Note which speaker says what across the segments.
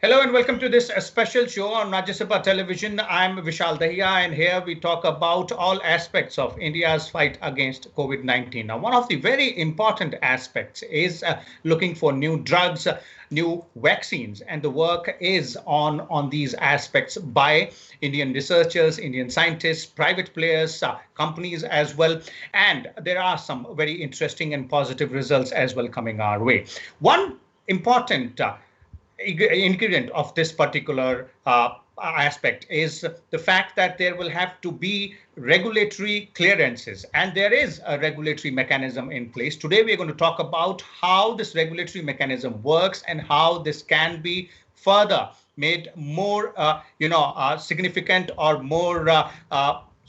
Speaker 1: Hello and welcome to this special show on Rajya Sabha Television. I'm Vishal Dahiya, and here we talk about all aspects of India's fight against COVID-19. Now, one of the very important aspects is looking for new drugs, new vaccines, and the work is on these aspects by Indian researchers, Indian scientists, private players, companies as well. And there are some very interesting and positive results as well coming our way. One important ingredient of this particular aspect is the fact that there will have to be regulatory clearances, and there is a regulatory mechanism in place. Today we are going to talk about how this regulatory mechanism works and how this can be further made more significant or more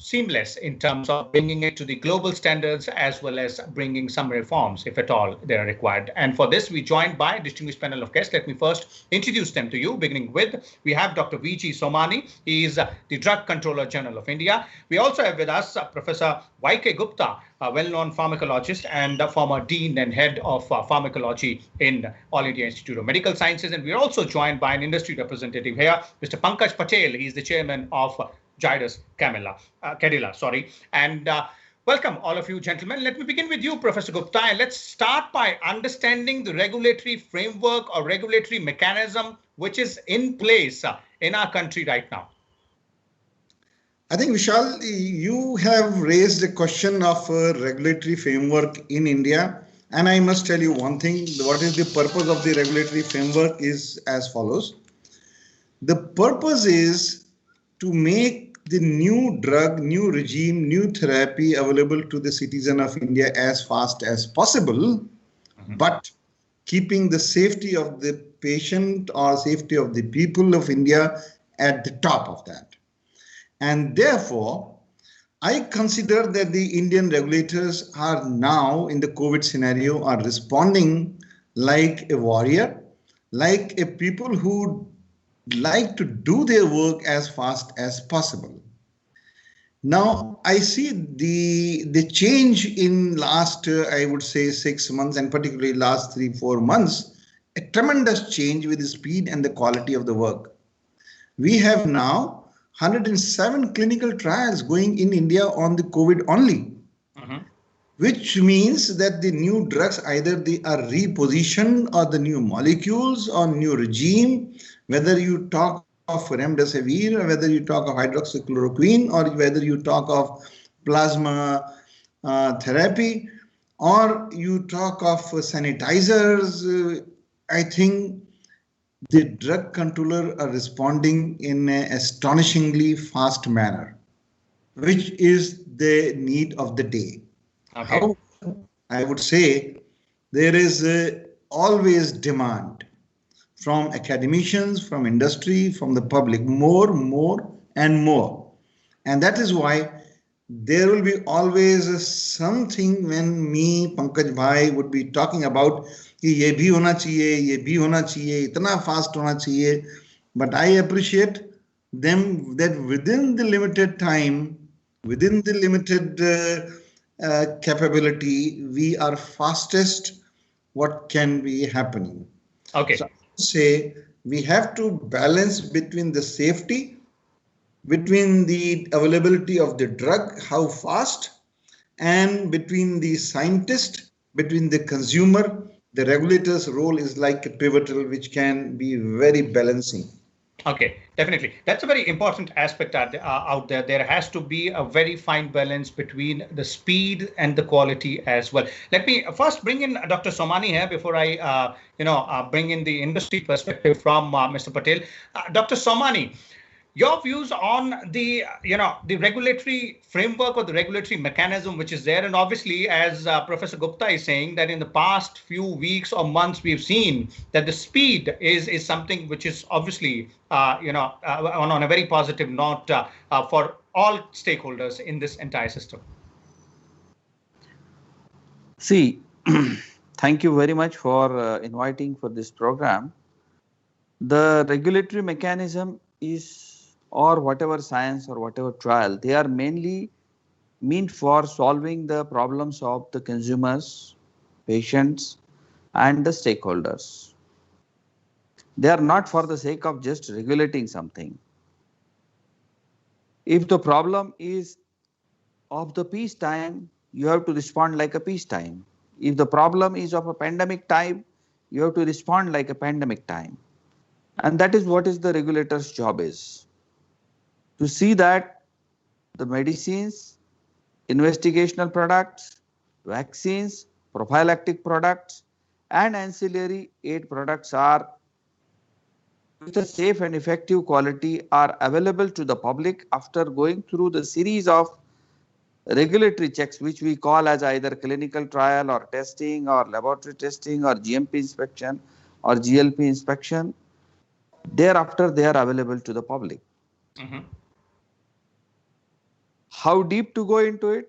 Speaker 1: seamless in terms of bringing it to the global standards, as well as bringing some reforms, if at all they are required. And for this, we joined by a distinguished panel of guests. Let me first introduce them to you, beginning with, we have Dr. V.G. Somani. He is the Drug Controller General of India. We also have with us Professor Y.K. Gupta, a well-known pharmacologist and a former dean and head of pharmacology in All India Institute of Medical Sciences. And we're also joined by an industry representative here, Mr. Pankaj Patel. He's the chairman of Zydus Cadila. And welcome all of you, gentlemen. Let me begin with you, Professor Gupta, and let's start by understanding the regulatory framework or regulatory mechanism which is in place in our country right now.
Speaker 2: I think, Vishal, you have raised a question of a regulatory framework in India. And I must tell you one thing, what is the purpose of the regulatory framework is as follows. The purpose is to make the new drug, new regime, new therapy available to the citizen of India as fast as possible, but keeping the safety of the patient or safety of the people of India at the top of that. And therefore, I consider that the Indian regulators are now in the COVID scenario are responding like a warrior, like a people who like to do their work as fast as possible. Now, I see the change in last, I would say 6 months, and particularly last 3-4 months, a tremendous change with the speed and the quality of the work. We have now 107 clinical trials going in India on the COVID only, which means that the new drugs, either they are repositioned or the new molecules or new regime, whether you talk of remdesivir, or whether you talk of hydroxychloroquine, or whether you talk of plasma therapy, or you talk of sanitizers, I think the drug controller are responding in an astonishingly fast manner, which is the need of the day.
Speaker 1: Okay.
Speaker 2: How, I would say there is always demand from academicians, from industry, from the public, more and more. And that is why there will be always something when me, Pankaj Bhai, would be talking about कि ये भी होना चाहिए, ये भी होना चाहिए, इतना fast होना चाहिए. But I appreciate them that within the limited time, within the limited capability, we are fastest what can be happening.
Speaker 1: Okay.
Speaker 2: So say we have to balance between the safety, between the availability of the drug, how fast, and between the scientist, between the consumer. The regulator's role is like a pivotal, which can be very balancing.
Speaker 1: Okay, definitely. That's a very important aspect out there. There has to be a very fine balance between the speed and the quality as well. Let me first bring in Dr. Somani here before I, bring in the industry perspective from Mr. Patel. Dr. Somani, your views on the regulatory framework or the regulatory mechanism which is there. And obviously, as Professor Gupta is saying, that in the past few weeks or months, we've seen that the speed is something which is obviously, on a very positive note for all stakeholders in this entire system.
Speaker 3: See, thank you very much for inviting for this program. The regulatory mechanism is, or whatever science or whatever trial, they are mainly meant for solving the problems of the consumers, patients, and the stakeholders. They are not for the sake of just regulating something. If the problem is of the peace time, you have to respond like a peace time. If the problem is of a pandemic time, you have to respond like a pandemic time. And that is what is the regulator's job is. To see that the medicines, investigational products, vaccines, prophylactic products, and ancillary aid products are with a safe and effective quality are available to the public after going through the series of regulatory checks, which we call as either clinical trial or testing or laboratory testing or GMP inspection or GLP inspection. Thereafter, they are available to the public.
Speaker 1: Mm-hmm.
Speaker 3: How deep to go into it?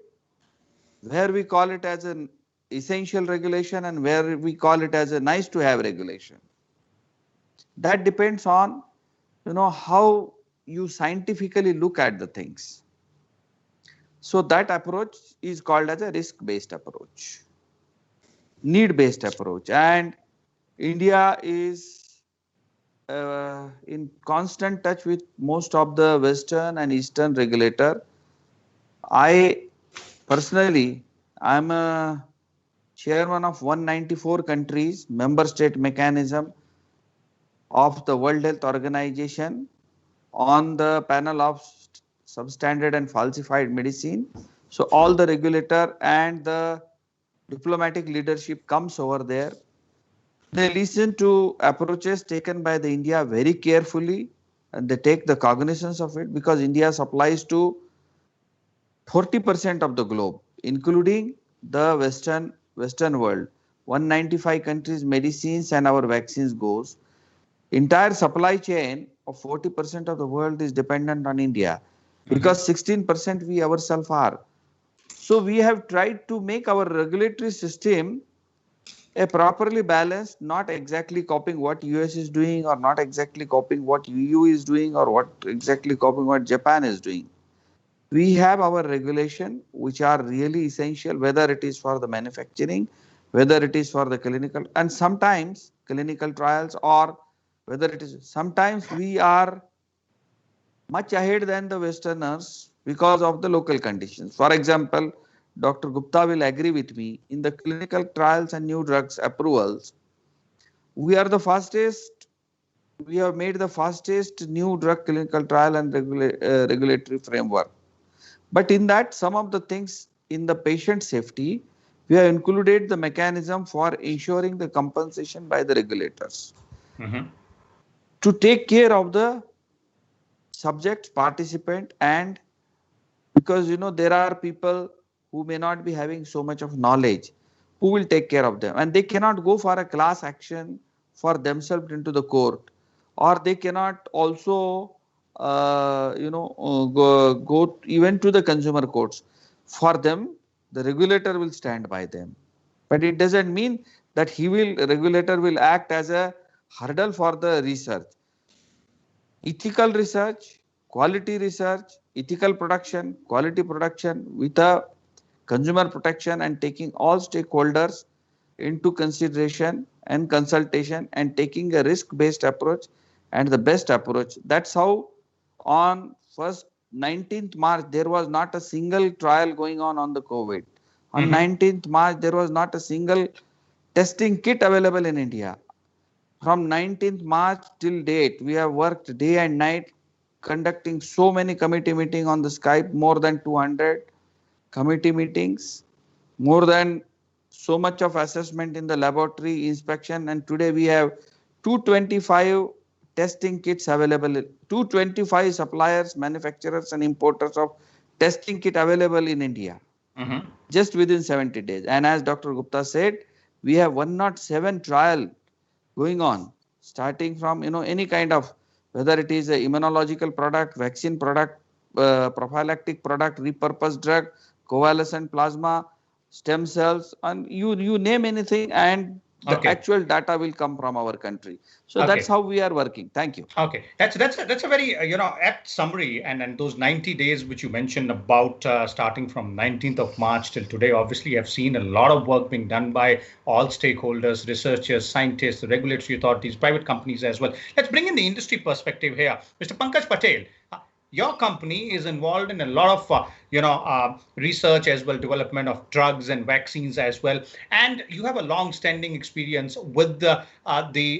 Speaker 3: Where we call it as an essential regulation and where we call it as a nice to have regulation. That depends on, how you scientifically look at the things. So that approach is called as a risk-based approach, need-based approach. And India is in constant touch with most of the Western and Eastern regulator. I personally, I'm a chairman of 194 countries, member state mechanism of the World Health Organization on the panel of substandard and falsified medicine. So all the regulator and the diplomatic leadership comes over there. They listen to approaches taken by the India very carefully and they take the cognizance of it because India supplies to 40% of the globe, including the Western world. 195 countries medicines and our vaccines goes. Entire supply chain of 40% of the world is dependent on India because 16% we ourselves are. So we have tried to make our regulatory system a properly balanced, not exactly copying what US is doing or not exactly copying what EU is doing or what exactly copying what Japan is doing. We have our regulation which are really essential, whether it is for the manufacturing, whether it is for the clinical and sometimes clinical trials or whether it is sometimes we are much ahead than the Westerners because of the local conditions. For example, Dr. Gupta will agree with me in the clinical trials and new drugs approvals. We are the fastest. We have made the fastest new drug clinical trial and regulatory framework. But in that, some of the things in the patient safety, we have included the mechanism for ensuring the compensation by the regulators to take care of the subject, participant, and because there are people who may not be having so much of knowledge, who will take care of them, and they cannot go for a class action for themselves into the court, or they cannot also go even to the consumer courts. For them, the regulator will stand by them, but it doesn't mean that regulator will act as a hurdle for the research. Ethical research, quality research, ethical production, quality production with a consumer protection and taking all stakeholders into consideration and consultation and taking a risk-based approach and the best approach. That's how on 19th March, there was not a single trial going on the COVID. On 19th March, there was not a single testing kit available in India. From 19th March till date, we have worked day and night conducting so many committee meetings on the Skype, more than 200 committee meetings, more than so much of assessment in the laboratory inspection, and today we have 225 testing kits available, 225 suppliers, manufacturers and importers of testing kit available in India just within 70 days. And as Dr. Gupta said, we have 107 trial going on, starting from any kind of, whether it is a immunological product, vaccine product, prophylactic product, repurposed drug, covalescent plasma, stem cells, and you name anything, and The
Speaker 1: Okay.
Speaker 3: actual data will come from our country. So
Speaker 1: Okay.
Speaker 3: that's how we are working. Thank you.
Speaker 1: Okay, that's a very apt summary, and those 90 days which you mentioned about starting from 19th of March till today. Obviously, I've seen a lot of work being done by all stakeholders, researchers, scientists, regulatory authorities, private companies as well. Let's bring in the industry perspective here, Mr. Pankaj Patel. Your company is involved in a lot of research as well, development of drugs and vaccines as well, and you have a long-standing experience with the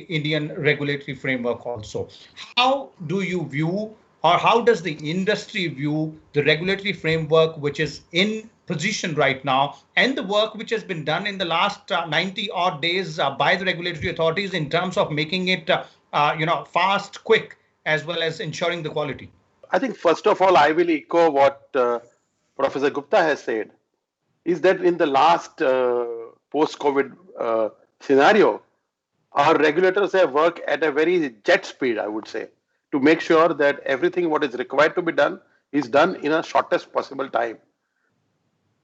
Speaker 1: Indian regulatory framework also. How do you view, or how does the industry view the regulatory framework which is in position right now, and the work which has been done in the last 90 odd days by the regulatory authorities in terms of making it fast, quick, as well as ensuring the quality?
Speaker 4: I think first of all, I will echo what Professor Gupta has said, is that in the last post-COVID scenario, our regulators have worked at a very jet speed, I would say, to make sure that everything what is required to be done is done in a shortest possible time,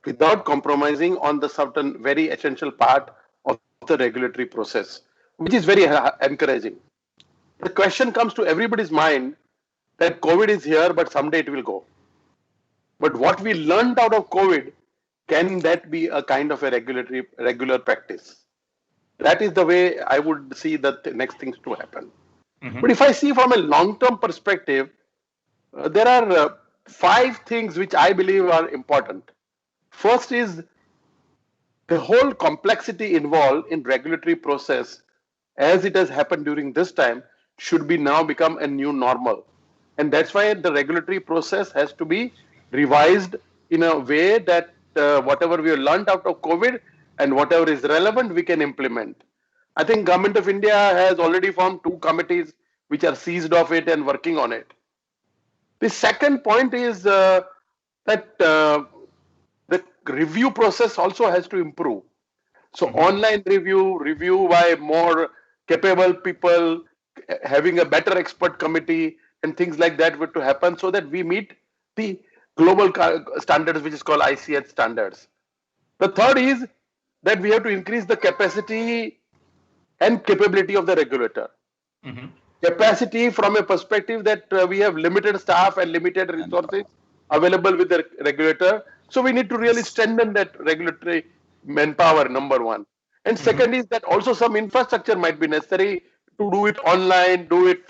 Speaker 4: without compromising on the certain very essential part of the regulatory process, which is very encouraging. The question comes to everybody's mind that COVID is here, but someday it will go. But what we learned out of COVID, can that be a kind of a regular practice? That is the way I would see the next things to happen. Mm-hmm. But if I see from a long-term perspective, there are 5 things which I believe are important. First is the whole complexity involved in regulatory process, as it has happened during this time, should be now become a new normal. And that's why the regulatory process has to be revised in a way that whatever we have learned out of COVID and whatever is relevant, we can implement. I think Government of India has already formed 2 committees which are seized of it and working on it. The second point is that the review process also has to improve. So online review by more capable people, having a better expert committee and things like that were to happen, so that we meet the global standards, which is called ICH standards. The third is that we have to increase the capacity and capability of the regulator. Mm-hmm. Capacity from a perspective that we have limited staff and limited resources available with the regulator. So we need to really strengthen that regulatory manpower, number one. And second is that also some infrastructure might be necessary to do it online, do it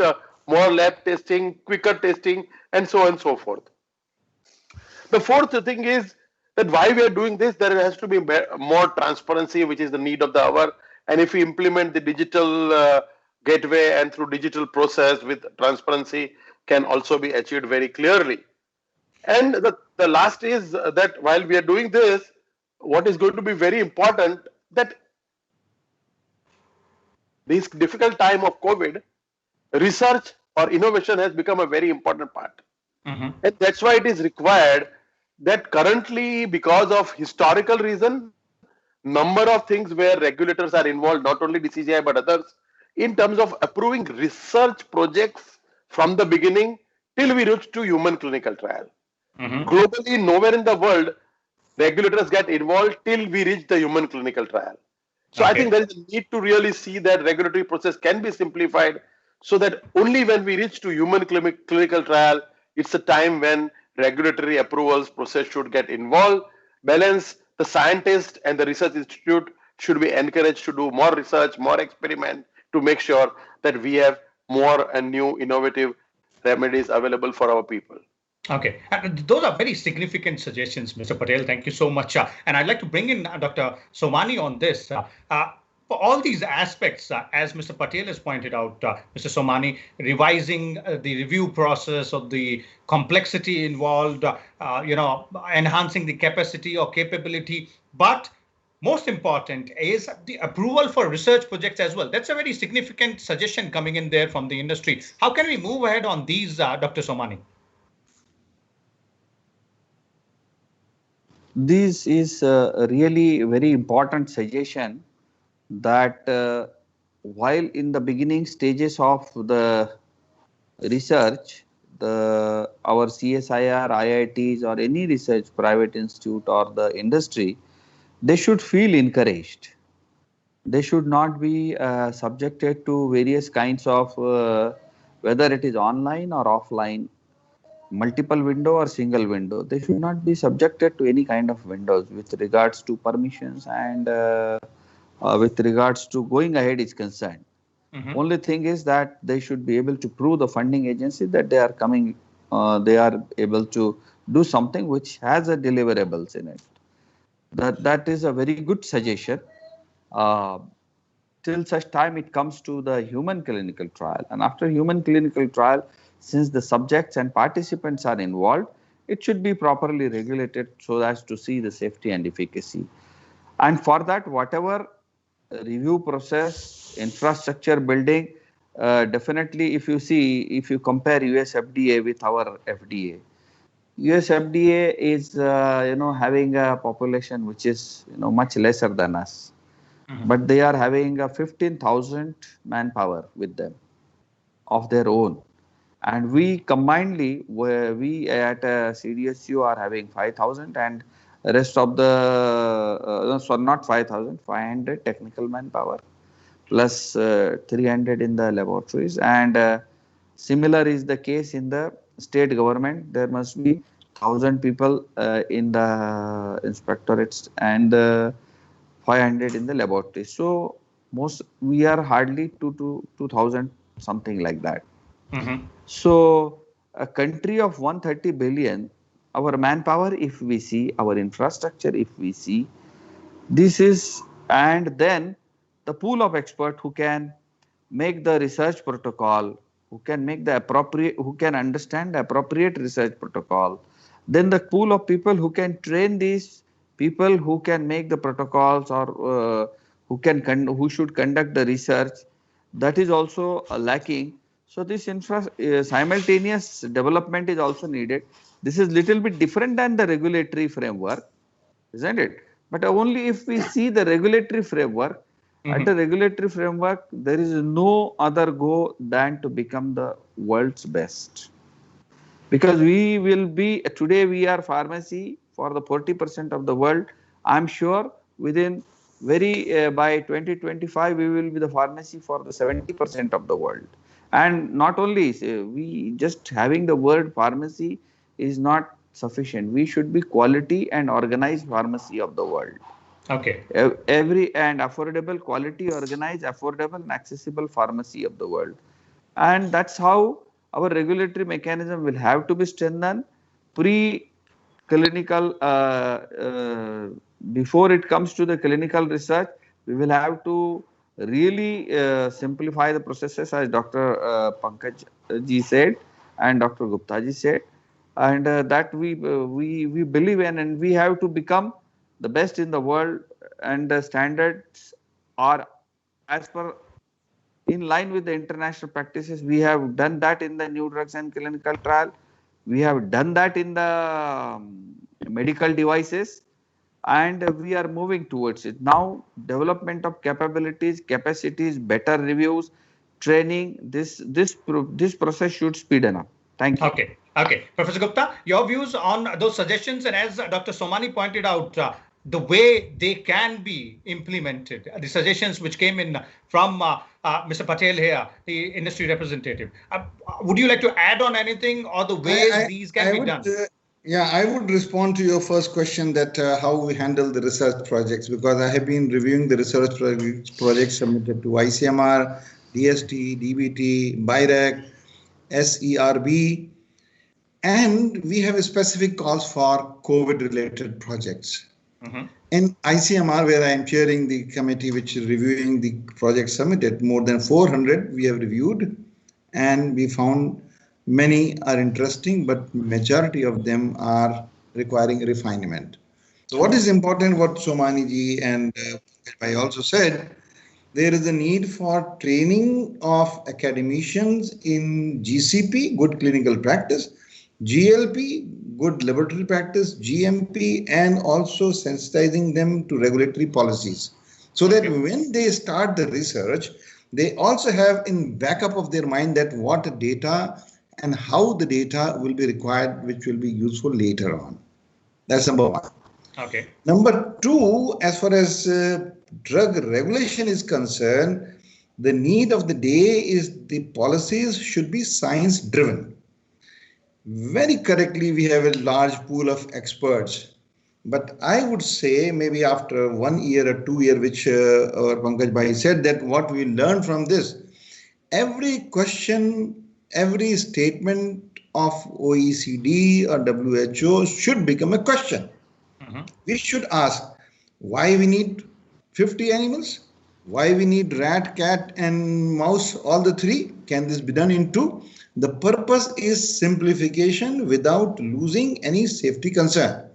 Speaker 4: more lab testing, quicker testing, and so on and so forth. The fourth thing is that why we are doing this, there has to be more transparency, which is the need of the hour. And if we implement the digital gateway and through digital process with transparency can also be achieved very clearly. And the last is that while we are doing this, what is going to be very important, that this difficult time of COVID, research or innovation has become a very important part. Mm-hmm. And that's why it is required that currently, because of historical reason, number of things where regulators are involved, not only DCGI but others, in terms of approving research projects from the beginning till we reach to human clinical trial. Mm-hmm. Globally, nowhere in the world, regulators get involved till we reach the human clinical trial. So I think there is a need to really see that regulatory process can be simplified so that only when we reach to human clinical trial, it's a time when regulatory approvals process should get involved. Balance, the scientist and the research institute should be encouraged to do more research, more experiment to make sure that we have more and new innovative remedies available for our people.
Speaker 1: Okay, those are very significant suggestions, Mr. Patel. Thank you so much. And I'd like to bring in Dr. Somani on this. For all these aspects, as Mr. Patel has pointed out, Mr. Somani, revising the review process of the complexity involved, enhancing the capacity or capability, but most important is the approval for research projects as well. That's a very significant suggestion coming in there from the industry. How can we move ahead on these, Dr. Somani?
Speaker 3: This is a really very important suggestion that while in the beginning stages of the research, our CSIR, IITs or any research private institute or the industry, they should feel encouraged. they should not be subjected to various kinds of whether it is online or offline, multiple window or single window. They should not be subjected to any kind of windows with regards to permissions and with regards to going ahead is concerned. Only thing is that they should be able to prove the funding agency that they are coming, they are able to do something which has a deliverables in it. That is a very good suggestion. Till such time it comes to the human clinical trial, and after human clinical trial, since the subjects and participants are involved, it should be properly regulated so as to see the safety and efficacy. And for that, whatever review process, infrastructure building, definitely if you compare US FDA with our FDA, US FDA is having a population which is much lesser than us, but they are having a 15,000 manpower with them of their own, and we combinedly, we at CDSU are having 5,000, and rest of the not 5,000, 500 technical manpower plus 300 in the laboratories, and similar is the case in the state government. There must be 1,000 people in the inspectorates and 500 in the laboratory. So we are hardly 2,000, something like that. So a country of 130 billion, our manpower, if we see, our infrastructure, if we see, this is, and then the pool of expert who can make the research protocol, who can make the appropriate, who can understand the appropriate research protocol, then the pool of people who can train these people, who can make the protocols, or who should conduct the research, that is also lacking. So this simultaneous development is also needed. This is little bit different than the regulatory framework, isn't it? But only if we see the regulatory framework, at the regulatory framework, there is no other goal than to become the world's best. Because we will be, today we are pharmacy for the 40% of the world. I'm sure within by 2025, we will be the pharmacy for the 70% of the world. And not only, we just having the word pharmacy is not sufficient. We should be quality and organized pharmacy of the world.
Speaker 1: Okay.
Speaker 3: Every and affordable, quality, organized, affordable and accessible pharmacy of the world. And that's how our regulatory mechanism will have to be strengthened. Pre-clinical, before it comes to the clinical research, we will have to really simplify the processes, as Dr. Pankaj ji said and Dr. Gupta ji said, and that we believe in, and we have to become the best in the world, and the standards are as per in line with the international practices. We have done that in the new drugs and clinical trial. We have done that in the medical devices, and we are moving towards it. Now, development of capabilities, capacities, better reviews, training, this process should speeden up. Thank you.
Speaker 1: Okay. Professor Gupta, your views on those suggestions, and as Dr. Somani pointed out, the way they can be implemented, the suggestions which came in from Mr. Patel here, the industry representative. Would you like to add on anything, or the ways these can be done?
Speaker 2: Yeah, I would respond to your first question, that how we handle the research projects, because I have been reviewing the research projects submitted to ICMR, DST, DBT, BIRAC, SERB, and we have specific calls for COVID-related projects. In ICMR, where I am chairing the committee which is reviewing the projects submitted, more than 400 we have reviewed, and we found many are interesting, but majority of them are requiring refinement. So what is important, what Somani ji and I also said, there is a need for training of academicians in GCP, good clinical practice, GLP, good laboratory practice, GMP, and also sensitizing them to regulatory policies, so that when they start the research, they also have in backup of their mind that what data and how the data will be required, which will be useful later on. That's number one.
Speaker 1: Okay.
Speaker 2: Number two, as far as drug regulation is concerned, the need of the day is the policies should be science driven. Very correctly, we have a large pool of experts. But I would say maybe after 1 year or 2 year, which our Pankaj Bhai said, that what we learn from this, every question, every statement of OECD or WHO should become a question. We should ask why we need 50 animals, why we need rat, cat and mouse, all the three. Can this be done in two? The purpose is simplification without losing any safety concern.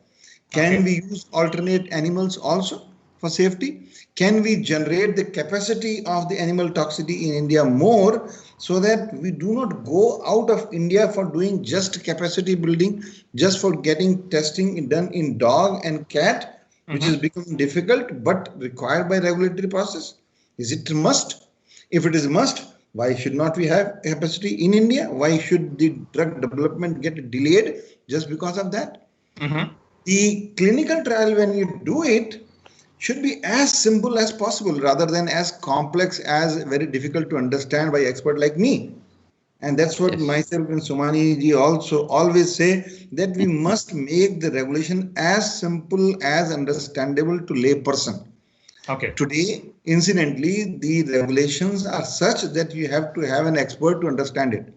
Speaker 2: Can we use alternate animals also for safety? Can we generate the capacity of the animal toxicity in India more so that we do not go out of India for doing just capacity building, just for getting testing done in dog and cat, which is becoming difficult but required by regulatory process? Is it a must? If it is a must, why should not we have capacity in India? Why should the drug development get delayed just because of that? The clinical trial, when you do it, should be as simple as possible rather than as complex as very difficult to understand by expert like me. And that's what myself and Somani ji also always say, that we must make the regulation as simple as understandable to lay person. Today, incidentally, the regulations are such that you have to have an expert to understand it.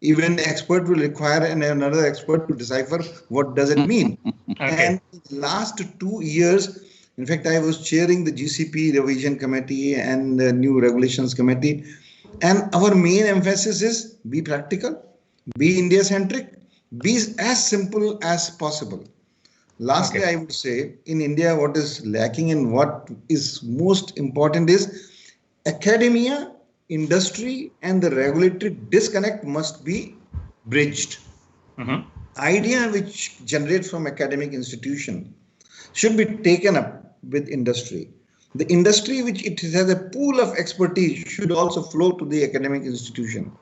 Speaker 2: Even the expert will require another expert to decipher what does it mean. And in the last 2 years, in fact, I was chairing the GCP revision committee and the new regulations committee. And our main emphasis is be practical, be India centric, be as simple as possible. Lastly, I would say in India, what is lacking and what is most important is academia, industry and the regulatory disconnect must be bridged. Idea which generates from academic institution should be taken up with industry. The industry which it has a pool of expertise should also flow to the academic institution.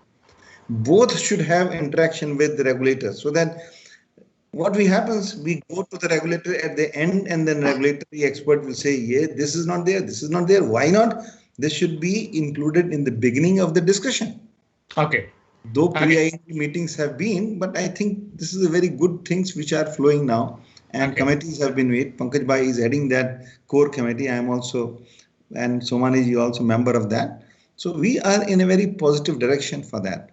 Speaker 2: Both should have interaction with the regulators so that what happens, we go to the regulator at the end and then regulatory expert will say, yeah, this is not there, this is not there. Why not? This should be included in the beginning of the discussion. Though pre-IND meetings have been, but I think this is a very good things which are flowing now. And committees have been made. Pankaj Bhai is heading that core committee. I am also, and Somani ji also member of that. So we are in a very positive direction for that.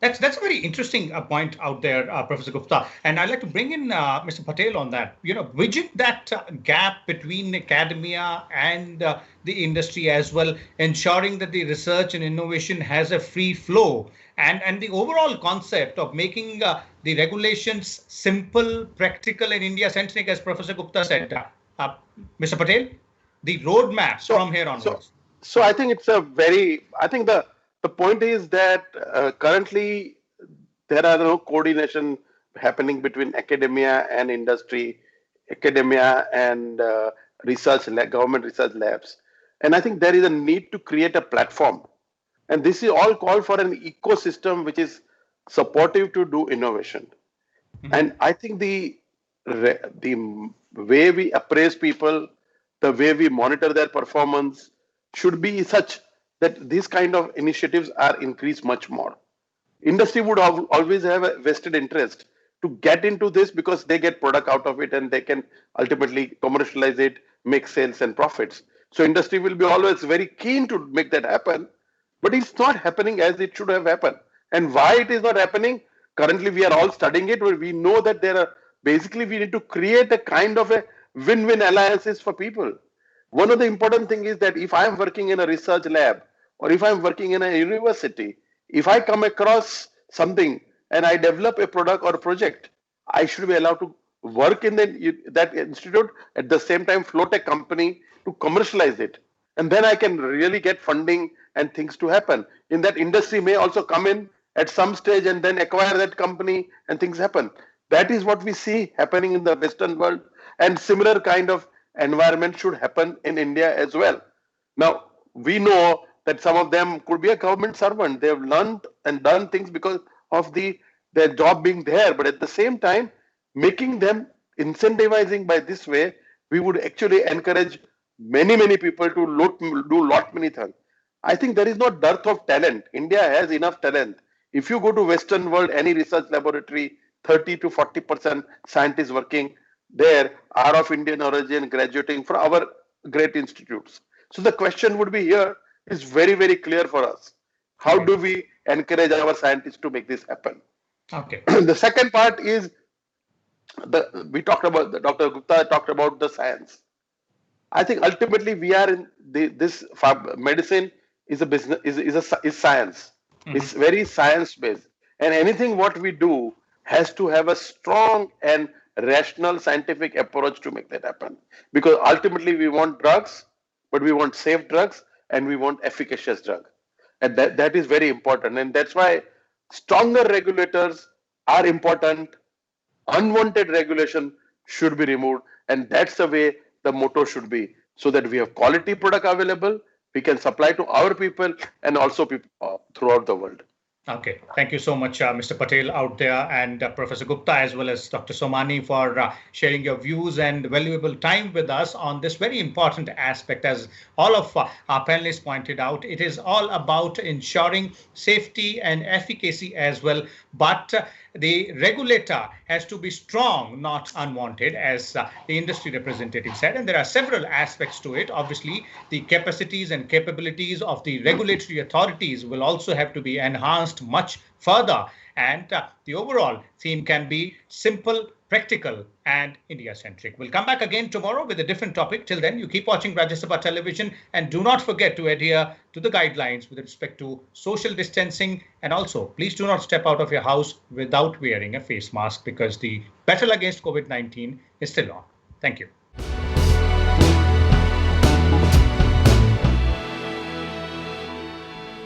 Speaker 1: That's a very interesting point out there, Professor Gupta. And I'd like to bring in Mr. Patel on that. Bridging that gap between academia and the industry as well, ensuring that the research and innovation has a free flow, and the overall concept of making the regulations simple, practical, and India-centric, as Professor Gupta said. Mr. Patel, the roadmap from here onwards.
Speaker 4: So I think it's I think the point is that currently there are no coordination happening between academia and industry, academia and government research labs. And I think there is a need to create a platform. And this is all called for an ecosystem which is supportive to do innovation. And I think the way we appraise people, the way we monitor their performance should be such that these kind of initiatives are increased much more. Industry would always have a vested interest to get into this because they get product out of it and they can ultimately commercialize it, make sales and profits. So industry will be always very keen to make that happen, but it's not happening as it should have happened. And why it is not happening? Currently, we are all studying it, but we know that we need to create a kind of a win-win alliances for people. One of the important things is that if I am working in a research lab or if I'm working in a university, if I come across something and I develop a product or a project, I should be allowed to work in that institute, at the same time float a company to commercialize it. And then I can really get funding and things to happen. In that, industry may also come in at some stage and then acquire that company and things happen. That is what we see happening in the Western world, and similar kind of environment should happen in India as well. Now, we know that some of them could be a government servant. They have learned and done things because of their job being there. But at the same time, making them incentivizing by this way, we would actually encourage many people to do lot many things. I think there is no dearth of talent. India has enough talent. If you go to Western world, any research laboratory, 30 to 40% scientists working there are of Indian origin, graduating from our great institutes. So the question would be here is very clear for us. How do we encourage our scientists to make this happen?
Speaker 1: Okay.
Speaker 4: The second part is we talked about Dr. Gupta talked about the science. I think ultimately we are in this medicine is a business is science. It's very science based, and anything what we do has to have a strong and rational scientific approach to make that happen. Because ultimately we want drugs, but we want safe drugs and we want efficacious drug, and that is very important. And that's why stronger regulators are important. Unwanted regulation should be removed, and that's the way the motto should be, so that we have quality product available, we can supply to our people and also people throughout the world.
Speaker 1: Okay, thank you so much, Mr. Patel out there, and Professor Gupta, as well as Dr. Somani, for sharing your views and valuable time with us on this very important aspect. As all of our panelists pointed out, it is all about ensuring safety and efficacy as well, but the regulator has to be strong, not unwanted, as the industry representative said. And there are several aspects to it. Obviously, the capacities and capabilities of the regulatory authorities will also have to be enhanced much further. And the overall theme can be simple, practical, and India-centric. We'll come back again tomorrow with a different topic. Till then, you keep watching Rajya Sabha television, and do not forget to adhere to the guidelines with respect to social distancing. And also, please do not step out of your house without wearing a face mask, because the battle against COVID-19 is still on. Thank you.